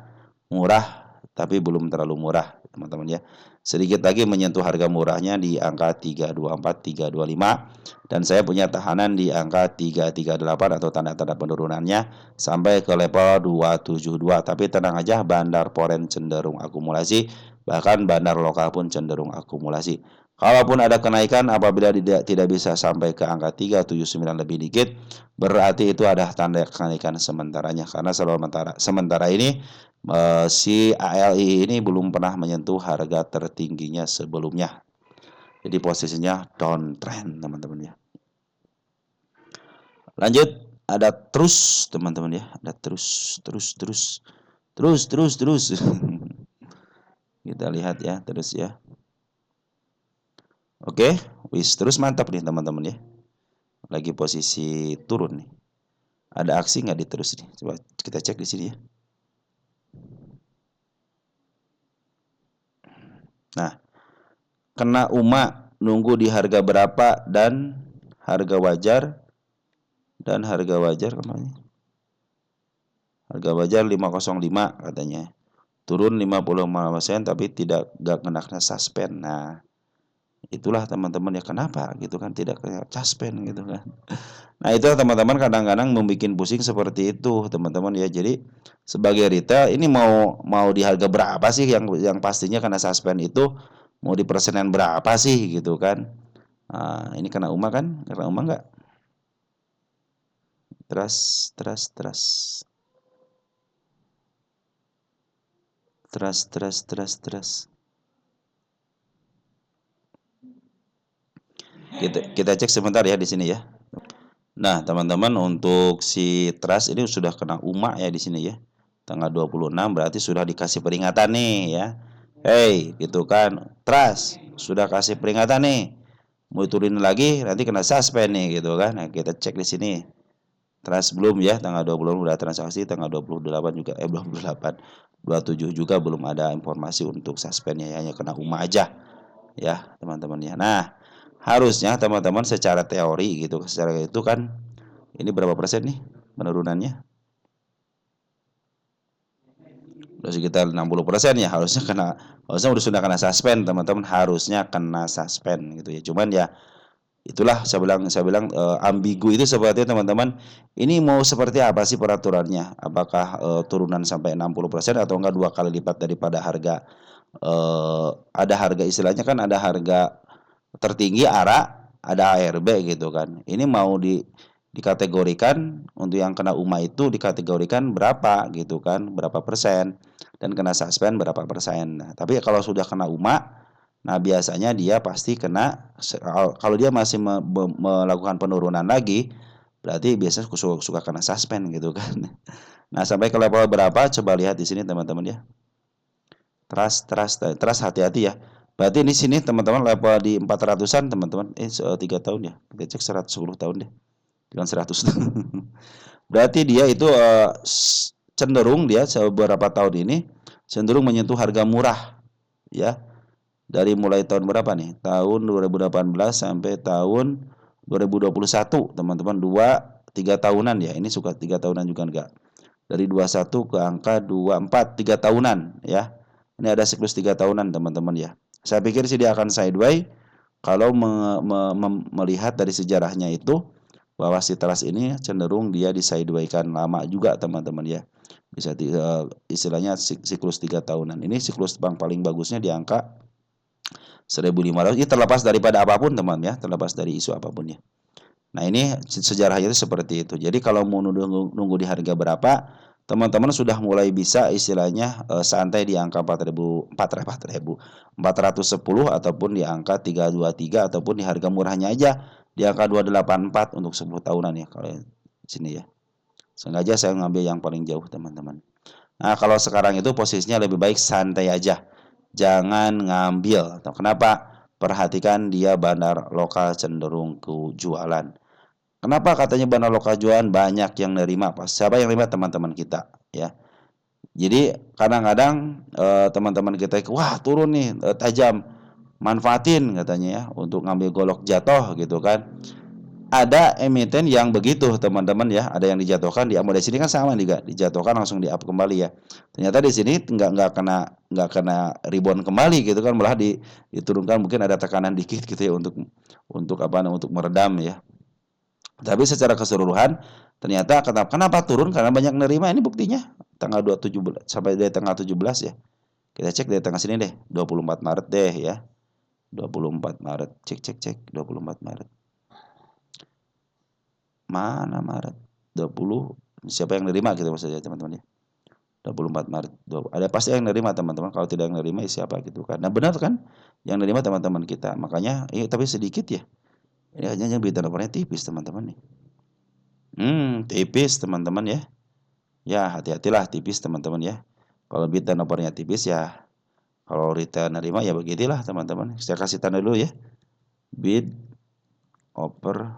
murah tapi belum terlalu murah teman-teman ya. Sedikit lagi menyentuh harga murahnya di angka 324 325 dan saya punya tahanan di angka 338 atau tanda-tanda penurunannya sampai ke level 272. Tapi tenang aja, bandar foreign cenderung akumulasi, bahkan bandar lokal pun cenderung akumulasi. Kalaupun ada kenaikan apabila tidak bisa sampai ke angka 379 lebih dikit, berarti itu ada tanda kenaikan sementaranya karena sementara ini si ALI ini belum pernah menyentuh harga tertingginya sebelumnya. Jadi posisinya downtrend teman-teman ya. Lanjut, ada terus teman-teman ya, ada terus. Kita lihat ya terus ya. Oke, terus mantap nih teman-teman ya. Lagi posisi turun nih. Ada aksi nggak di terus nih? Coba kita cek di sini ya. Nah, kena UMA nunggu di harga berapa dan harga wajar kemana? Harga wajar 505 katanya. Turun 55% tapi gak kena suspend. Nah, itulah teman-teman ya kenapa gitu kan tidak kena suspend gitu kan. Nah, itu teman-teman kadang-kadang membuat pusing seperti itu, teman-teman ya. Jadi sebagai retail ini mau di harga berapa sih yang pastinya kena suspend itu mau di persenan berapa sih gitu kan. Nah, ini kena UMA kan? Kena UMA enggak? Trust. Kita cek sebentar ya di sini ya. Nah, teman-teman untuk si trust ini sudah kena UMA ya di sini ya. Tanggal 26 berarti sudah dikasih peringatan nih ya. Hey, gitu kan. Trust sudah kasih peringatan nih. Mau turunin lagi nanti kena suspend nih gitu kan. Nah, kita cek di sini. Trans belum ya, tanggal 20 udah transaksi, tanggal 28 juga 28, 27 juga belum ada informasi untuk suspendnya, hanya kena UMA aja ya teman-teman ya. Nah, harusnya teman-teman secara teori gitu, secara itu kan ini berapa persen nih penurunannya? Udah sekitar 60% ya, harusnya sudah kena suspend teman-teman, harusnya kena suspend gitu ya. Cuman ya itulah saya bilang ambigu itu seperti teman-teman. Ini mau seperti apa sih peraturannya? Apakah turunan sampai 60% atau enggak dua kali lipat daripada harga ada harga istilahnya kan ada harga tertinggi ARA, ada ARB gitu kan. Ini mau dikategorikan untuk yang kena UMA itu dikategorikan berapa gitu kan, berapa persen dan kena suspend berapa persen. Nah, tapi kalau sudah kena UMA, nah biasanya dia pasti kena kalau dia masih melakukan penurunan lagi, berarti biasanya suka kena suspend gitu kan. Nah, sampai ke level berapa? Coba lihat di sini teman-teman ya. Trust hati-hati ya. Berarti di sini teman-teman level di 400-an teman-teman. 3 tahun ya. Kita cek 110 tahun deh. Bukan 100. Berarti dia itu cenderung dia beberapa tahun ini cenderung menyentuh harga murah ya. Dari mulai tahun berapa nih? Tahun 2018 sampai tahun 2021 teman-teman, 3 tahunan ya. Ini suka 3 tahunan juga enggak. Dari 21 ke angka 24, 3 tahunan ya. Ini ada siklus 3 tahunan teman-teman ya. Saya pikir sih dia akan sideways kalau melihat dari sejarahnya itu bahwa si trust ini cenderung dia di sideways-kan lama juga teman-teman ya. Bisa istilahnya siklus 3 tahunan. Ini siklus bank paling bagusnya di angka 1.500. Ini terlepas daripada apapun teman ya, terlepas dari isu apapun ya. Nah, ini sejarahnya itu seperti itu. Jadi kalau mau nunggu di harga berapa, teman-teman sudah mulai bisa istilahnya santai di angka 4.410 ataupun di angka 323 ataupun di harga murahnya aja di angka 284 untuk 10 tahunan ya kalau di sini ya. Sengaja saya ngambil yang paling jauh teman-teman. Nah, kalau sekarang itu posisinya lebih baik santai aja. Jangan ngambil. Kenapa? Perhatikan dia bandar lokal cenderung ke jualan. Kenapa katanya bandar lokal jualan banyak yang nerima? Siapa yang nerima? Teman-teman kita ya. Jadi kadang-kadang teman-teman kita wah turun nih tajam, manfaatin katanya ya untuk ngambil golok jatuh gitu kan. Ada emiten yang begitu teman-teman ya, ada yang dijatuhkan di di sini kan sama juga, dijatuhkan langsung di up kembali ya. Ternyata di sini nggak kena rebound kembali gitu kan, malah diturunkan, mungkin ada tekanan dikit gitu ya untuk meredam ya. Tapi secara keseluruhan ternyata kenapa turun karena banyak nerima, ini buktinya tanggal 27 sampai dari tanggal 17 ya. Kita cek dari tanggal sini deh, 24 Maret deh ya. 24 Maret, cek 24 Maret. Mana Maret? 20 siapa yang nerima gitu maksudnya teman-teman ya. 24 Maret. Ada pasti yang nerima teman-teman. Kalau tidak yang nerima ya siapa gitu kan. Nah, benar kan? Yang nerima teman-teman kita. Makanya tapi sedikit ya. Ini hanya beta laporannya tipis teman-teman nih. Tipis teman-teman ya. Ya, hati-hatilah tipis teman-teman ya. Kalau bid dan opernya tipis ya, kalau retail nerima ya begitulah teman-teman. Saya kasih tanda dulu ya. Bid oper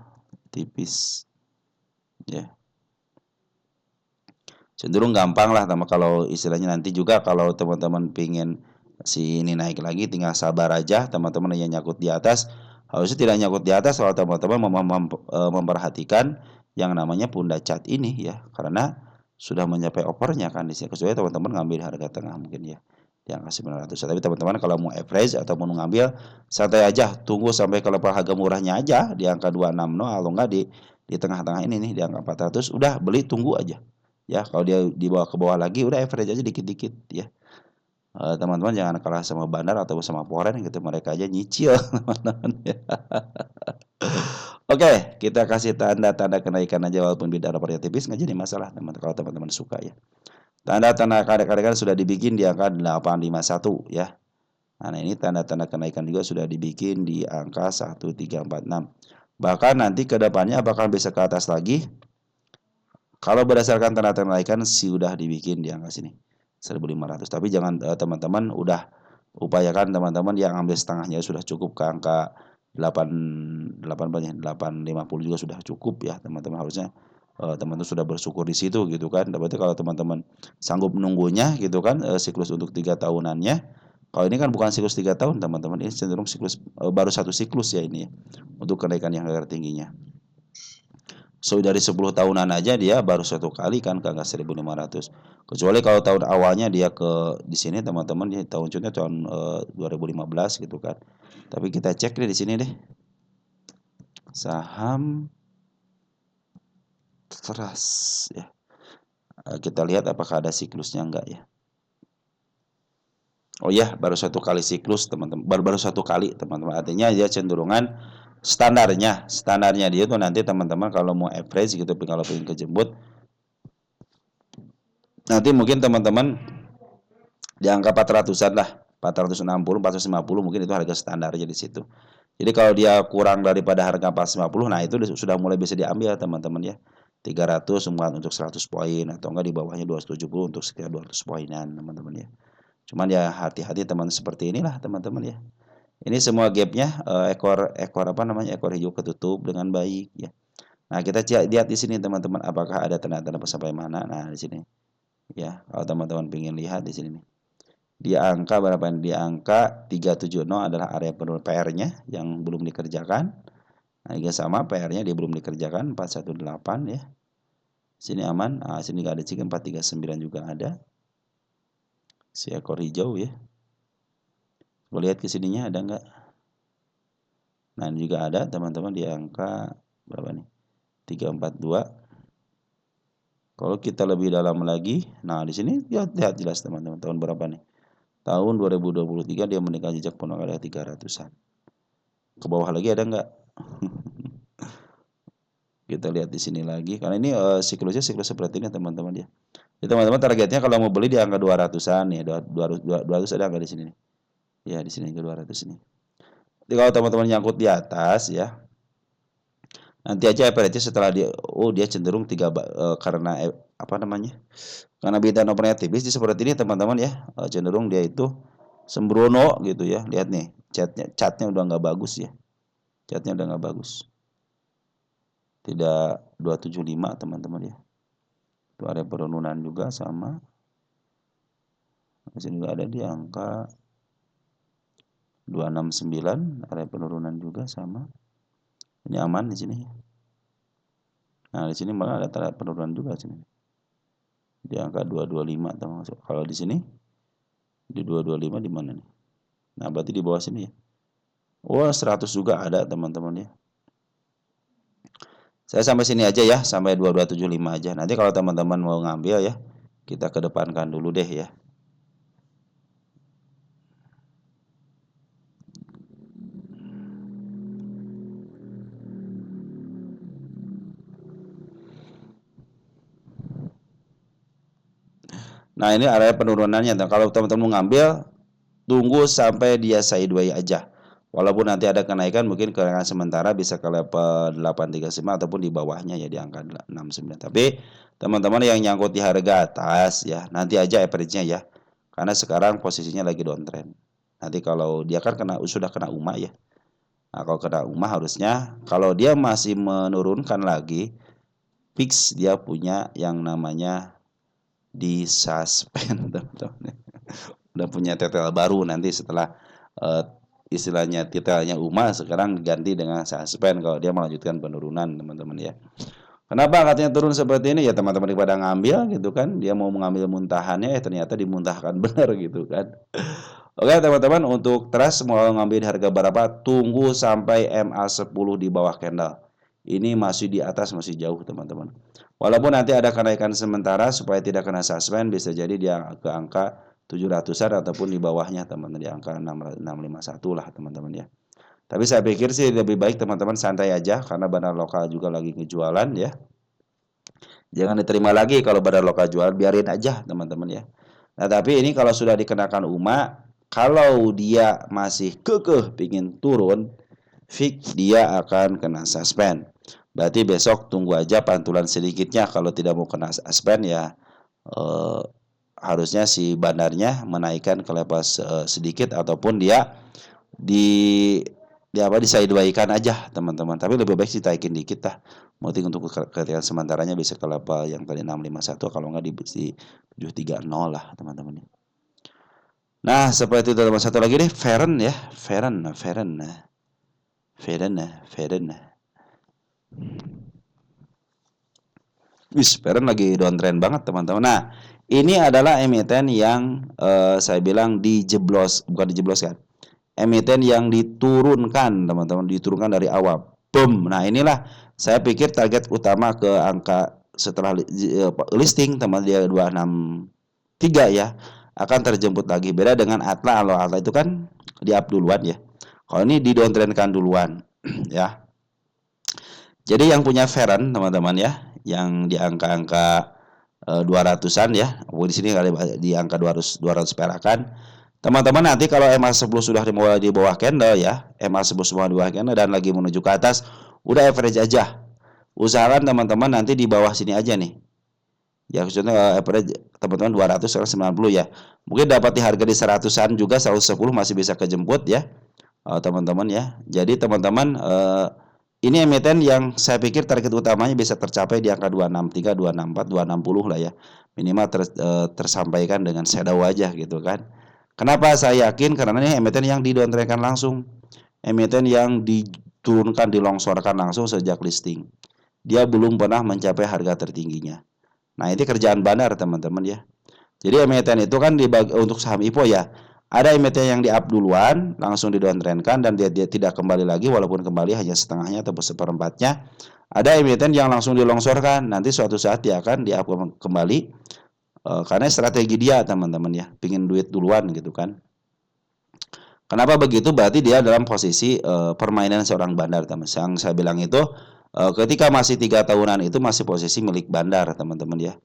tipis. Ya. Cenderung gampang lah sama kalau istilahnya nanti juga kalau teman-teman pingin si ini naik lagi tinggal sabar aja teman-teman yang nyangkut di atas. Harusnya tidak nyangkut di atas kalau teman-teman memperhatikan yang namanya punda cat ini ya, karena sudah mencapai opernya kan di sini. Kecuali teman-teman ngambil harga tengah mungkin ya yang kasih 900. Tapi teman-teman kalau mau average atau mau ngambil santai aja, tunggu sampai ke level harga murahnya aja di angka 260 atau enggak di tengah-tengah ini nih di angka 400 udah beli, tunggu aja. Ya, kalau dia dibawa ke bawah lagi udah average aja dikit-dikit ya. Teman-teman jangan kalah sama bandar atau sama foreign gitu, mereka aja nyicil teman-teman ya. Oke, kita kasih tanda-tanda kenaikan aja walaupun beda rapornya tipis nggak jadi masalah teman-teman kalau teman-teman suka ya. Tanda-tanda kenaikan sudah dibikin di angka 851 ya. Nah, ini tanda-tanda kenaikan juga sudah dibikin di angka 1346. Bahkan nanti ke depannya apakah bisa ke atas lagi? Kalau berdasarkan tanda-tanda kenaikan sudah dibikin di angka sini 1.500. Tapi jangan teman-teman udah upayakan teman-teman yang ambil setengahnya sudah cukup ke angka 850 juga sudah cukup ya teman-teman, harusnya teman-teman sudah bersyukur di situ gitu kan. Berarti kalau teman-teman sanggup menunggunya gitu kan, siklus untuk 3 tahunannya. Kalau ini kan bukan siklus 3 tahun teman-teman, ini cenderung siklus baru satu siklus ya ini ya, untuk kenaikan yang harga tingginya. So dari 10 tahunan aja dia baru satu kali kan ke angka 1.500. Kecuali kalau tahun awalnya dia ke di sini teman-teman di tahun contohnya tahun 2015 gitu kan. Tapi kita cek deh di sini deh. Saham Trust ya. Kita lihat apakah ada siklusnya enggak ya. Oh ya, baru satu kali siklus teman-teman. Baru satu kali teman-teman. Artinya dia cenderungan standarnya dia tuh nanti teman-teman kalau mau average gitu kalau pengen kejebut nanti mungkin teman-teman di angka 400-an lah, 460, 450 mungkin itu harga standarnya di situ. Jadi kalau dia kurang daripada harga 450, nah itu sudah mulai bisa diambil teman-teman ya. 300 semua untuk 100 poin atau enggak di bawahnya 270 untuk sekitar 200 poinan teman-teman ya. Cuman ya hati-hati teman seperti inilah teman-teman ya. Ini semua gapnya ekor apa namanya ekor hijau ketutup dengan baik ya. Nah kita lihat di sini teman-teman apakah ada tanda-tanda sampai mana. Nah di sini ya kalau teman-teman ingin lihat di sini nih. Di angka berapa? Di angka 370 adalah area penurunan PR-nya yang belum dikerjakan. Nah, juga sama PR-nya dia belum dikerjakan 418 ya. Sini aman. Nah, sini enggak ada cik 439 juga ada. Si ekor hijau ya. Coba lihat ke sininya ada enggak? Nah, ini juga ada teman-teman di angka berapa nih? 342. Kalau kita lebih dalam lagi, nah di sini lihat jelas teman-teman tahun berapa nih? Tahun 2023 dia meningkat jejak penuh ada 300-an. Ke bawah lagi ada enggak? Kita lihat di sini lagi karena ini siklusnya siklus seperti ini teman-teman ya. Jadi teman-teman targetnya kalau mau beli di angka 200-an ya, 200 ada angka di sini nih. Ya, di sini ke 200 ini. Jadi kalau teman-teman nyangkut di atas ya, nanti aja average setelah dia cenderung karena apa namanya? Karena beta opernya tipis di seperti ini teman-teman ya, cenderung dia itu sembrono gitu ya. Lihat nih, catnya udah nggak bagus ya. Catnya udah nggak bagus. Tidak 275 teman-teman ya. Itu area penurunan juga sama. Di sini juga ada di angka 269 area penurunan juga sama. Ini aman di sini. Nah, di sini malah ada area penurunan juga sini. Di angka 225 termasuk. Kalau di sini di 225 di mana nih? Nah, berarti di bawah sini ya. Wah, 100 juga ada teman-teman ya. Saya sampai sini aja ya, sampai 2275 aja. Nanti kalau teman-teman mau ngambil ya, kita kedepankan dulu deh ya. Nah, ini area penurunannya. Nah, kalau teman-teman mau ngambil, tunggu sampai dia sideways aja. Walaupun nanti ada kenaikan, mungkin kenaikan sementara bisa ke level 835 ataupun di bawahnya ya di angka 69. Tapi teman-teman yang nyangkut di harga atas ya, nanti aja average-nya ya. Karena sekarang posisinya lagi downtrend. Nanti kalau dia kan sudah kena UMA ya. Nah, kalau kena UMA harusnya kalau dia masih menurunkan lagi, fix dia punya yang namanya di suspend teman-teman. Udah punya titel baru nanti setelah istilahnya titelnya UMA sekarang diganti dengan suspend kalau dia melanjutkan penurunan teman-teman ya. Kenapa katanya turun seperti ini ya teman-teman pada ngambil gitu kan, dia mau mengambil muntahannya ternyata dimuntahkan benar gitu kan. Oke teman-teman, untuk trust mau ngambil di harga berapa, tunggu sampai MA10 di bawah candle. Ini masih di atas, masih jauh teman-teman. Walaupun nanti ada kenaikan sementara supaya tidak kena suspend, bisa jadi dia ke angka 700-an ataupun di bawahnya teman-teman, di angka 651 lah teman-teman ya. Tapi saya pikir sih lebih baik teman-teman santai aja karena bandar lokal juga lagi ngejualan ya. Jangan diterima lagi kalau bandar lokal jual, biarin aja teman-teman ya. Nah tapi ini kalau sudah dikenakan UMA, kalau dia masih kekeh pingin turun, fix dia akan kena suspend. Berarti besok tunggu aja pantulan sedikitnya. Kalau tidak mau kena suspend ya harusnya si bandarnya menaikkan ke level sedikit ataupun dia di disaidwaikan aja teman-teman. Tapi lebih baik sih taikin dikit lah. Mungkin untuk ketika sementaranya bisa ke level yang tadi 651, kalau nggak di 730 lah teman-teman. Nah, seperti itu teman. Satu lagi nih, Feren ya. Feren. Feren lagi downtrend banget teman-teman. Nah, ini adalah emiten yang saya bilang bukan dijebloskan. Emiten yang diturunkan teman-teman, diturunkan dari awal. Boom. Nah, inilah saya pikir target utama ke angka setelah listing teman dia 263 ya, akan terjemput lagi. Beda dengan Atla. Kalau Atla itu kan di up duluan ya. Kalau ini di downtrendkan duluan ya. Jadi yang punya Feren teman-teman ya, yang di angka-angka 200-an ya. Di sini di angka 200 perakan. Teman-teman nanti kalau MA10 sudah mulai di bawah candle ya, MA10 semua di bawah candle dan lagi menuju ke atas, udah average aja. Usahakan teman-teman nanti di bawah sini aja nih. Ya khususnya average teman-teman 200 sekarang 90 ya. Mungkin dapat di harga di 100-an juga, 110 masih bisa kejemput ya. Teman-teman ya. Jadi teman-teman ini emiten yang saya pikir target utamanya bisa tercapai di angka 263, 264, 260 lah ya. Minimal tersampaikan dengan shadow aja gitu kan. Kenapa saya yakin? Karena ini emiten yang didowntrendkan langsung. Emiten yang diturunkan, dilongsorkan langsung sejak listing. Dia belum pernah mencapai harga tertingginya. Nah, ini kerjaan bandar teman-teman ya. Jadi emiten itu kan untuk saham IPO ya. Ada emiten yang di-up duluan, langsung di-downtrendkan dan dia tidak kembali lagi, walaupun kembali hanya setengahnya atau seperempatnya. Ada emiten yang langsung dilongsorkan, nanti suatu saat dia akan di-up kembali, karena strategi dia teman-teman ya, pingin duit duluan gitu kan. Kenapa begitu? Berarti dia dalam posisi permainan seorang bandar teman. Yang saya bilang itu ketika masih 3 tahunan itu masih posisi milik bandar teman-teman ya.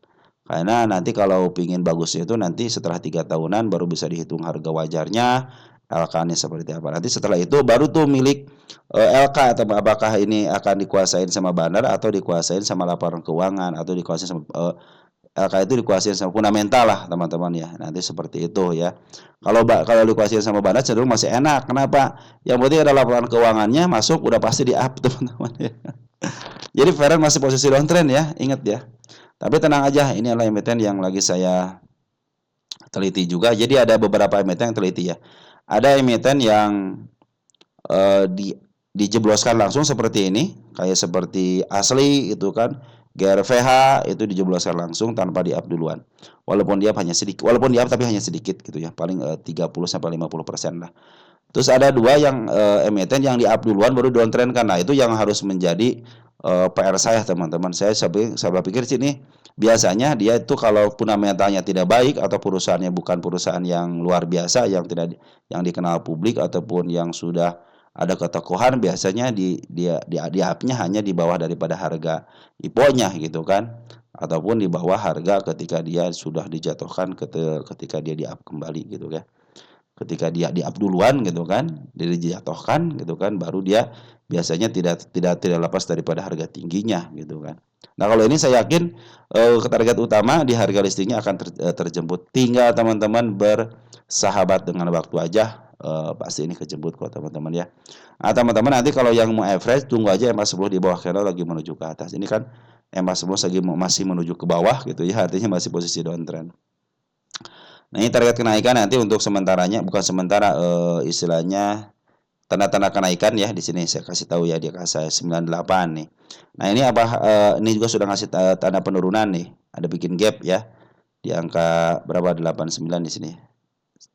Karena nanti kalau pingin bagusnya itu nanti setelah 3 tahunan baru bisa dihitung harga wajarnya, LK-nya seperti apa. Nanti setelah itu baru tuh milik LK, atau apakah ini akan dikuasain sama bandar atau dikuasain sama laporan keuangan atau dikuasain sama LK itu dikuasain sama fundamental lah teman-teman ya. Nanti seperti itu ya. Kalau dikuasain sama bandar cenderung masih enak. Kenapa? Yang penting ada laporan keuangannya masuk, udah pasti di-up teman-teman ya. Jadi Feren masih posisi downtrend ya, ingat ya. Tapi tenang aja, ini adalah emiten yang lagi saya teliti juga. Jadi ada beberapa emiten yang teliti ya. Ada emiten yang dijebloskan langsung seperti ini, kayak seperti Asli itu kan, GRVH itu dijebloskan langsung tanpa di-up duluan. Walaupun di-up tapi hanya sedikit gitu ya, paling 30-50% lah. Terus ada dua yang emiten yang di-up duluan baru downtrend kan. Nah, itu yang harus menjadi PR saya teman-teman. Saya pikir sih ini biasanya dia itu kalau fundamentalnya tidak baik atau perusahaannya bukan perusahaan yang luar biasa, yang dikenal publik ataupun yang sudah ada ketokohan, biasanya di up-nya hanya di bawah daripada harga IPO-nya gitu kan, ataupun di bawah harga ketika dia sudah dijatuhkan ketika dia di-up kembali gitu ya. Ketika dia di-up duluan gitu kan, dia dijatuhkan gitu kan, baru dia biasanya tidak lepas daripada harga tingginya gitu kan. Nah, kalau ini saya yakin target utama di harga listingnya akan terjemput. Tinggal teman-teman bersahabat dengan waktu aja, pasti ini kejemput kok teman-teman ya. Nah, teman-teman nanti kalau yang mau average tunggu aja MA10 di bawah candle lagi menuju ke atas. Ini kan MA10 masih menuju ke bawah gitu ya, artinya masih posisi downtrend. Nah, ini target kenaikan nanti untuk sementaranya, bukan sementara, istilahnya tanda-tanda kenaikan ya. Di sini saya kasih tahu ya, dia kasih 98 nih. Nah, ini ini juga sudah ngasih tanda penurunan nih. Ada bikin gap ya. Di angka berapa? 89 di sini.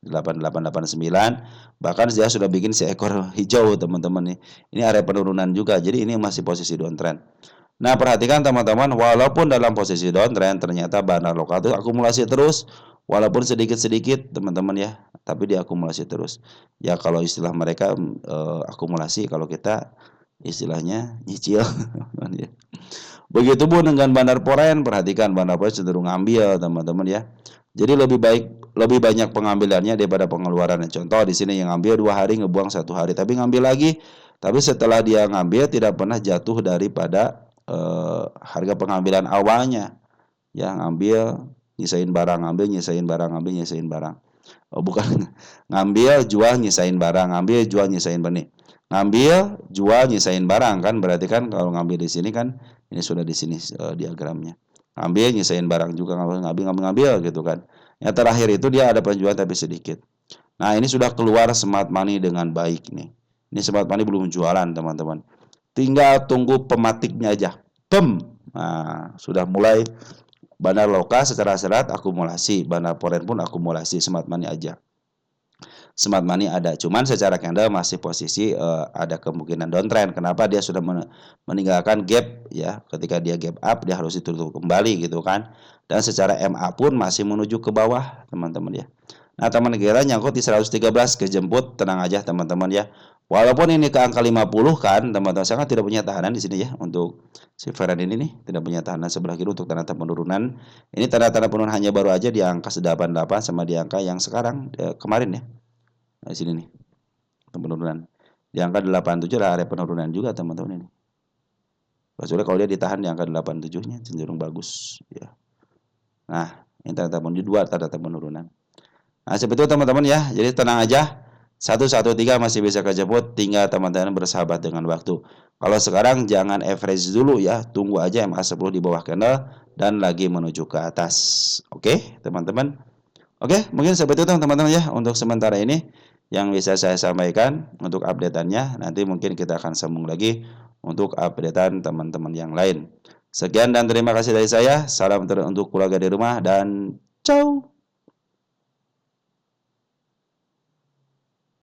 8889. Bahkan dia sudah bikin seekor hijau teman-teman nih. Ini area penurunan juga. Jadi ini masih posisi downtrend. Nah, perhatikan teman-teman, walaupun dalam posisi downtrend ternyata bandar lokal itu akumulasi terus, walaupun sedikit-sedikit teman-teman ya, tapi diakumulasi terus. Ya kalau istilah mereka akumulasi, kalau kita istilahnya nyicil. Begitupun dengan bandar poren, perhatikan bandar poren cenderung ngambil teman-teman ya. Jadi lebih banyak pengambilannya daripada pengeluarannya. Contoh di sini yang ngambil 2 hari ngebuang 1 hari, tapi ngambil lagi. Tapi setelah dia ngambil tidak pernah jatuh daripada harga pengambilan awalnya. Ya, ngambil nyisain barang, bukan ngambil jual nyisain barang, ngambil jual nyisain barang. ngambil, jual, nyisain barang kan, berarti kan kalau ngambil di sini kan ini sudah di sini diagramnya. Ngambil, nyisain barang juga, ngambil gitu kan. Yang terakhir itu dia ada penjualan tapi sedikit. Nah, ini sudah keluar smart money dengan baik nih. Ini smart money belum jualan, teman-teman. Tinggal tunggu pematiknya aja. Nah, sudah mulai bandar loka secara serat akumulasi, bandar foreign pun akumulasi, smart money aja. Smart money ada, cuman secara candle masih posisi ada kemungkinan downtrend. Kenapa? Dia sudah meninggalkan gap ya. Ketika dia gap up, dia harus ditutup kembali gitu kan. Dan secara MA pun masih menuju ke bawah, teman-teman ya. Nah, teman kira nyangkut di 113 kejemput, tenang aja teman-teman ya. Walaupun ini ke angka 50 kan, teman-teman sangat tidak punya tahanan di sini ya untuk si Feren ini nih, tidak punya tahanan sebelah kiri untuk tanda-tanda penurunan. Ini tanda-tanda penurunan hanya baru aja di angka 88 sama di angka yang sekarang kemarin ya. Nah, di sini nih penurunan di angka 87 lah area penurunan juga teman-teman ini. Kecuali kalau dia ditahan di angka 87-nya cenderung bagus ya. Nah, ini tanda di dua tanda penurunan. Nah, seperti itu teman-teman ya. Jadi tenang aja. 113 masih bisa kejemput, tinggal teman-teman bersahabat dengan waktu. Kalau sekarang jangan average dulu ya, tunggu aja MA10 di bawah candle dan lagi menuju ke atas. Oke, teman-teman. Oke, mungkin seperti itu teman-teman ya untuk sementara ini yang bisa saya sampaikan untuk update-annya. Nanti mungkin kita akan sambung lagi untuk update-an teman-teman yang lain. Sekian dan terima kasih dari saya. Salam untuk keluarga di rumah dan ciao.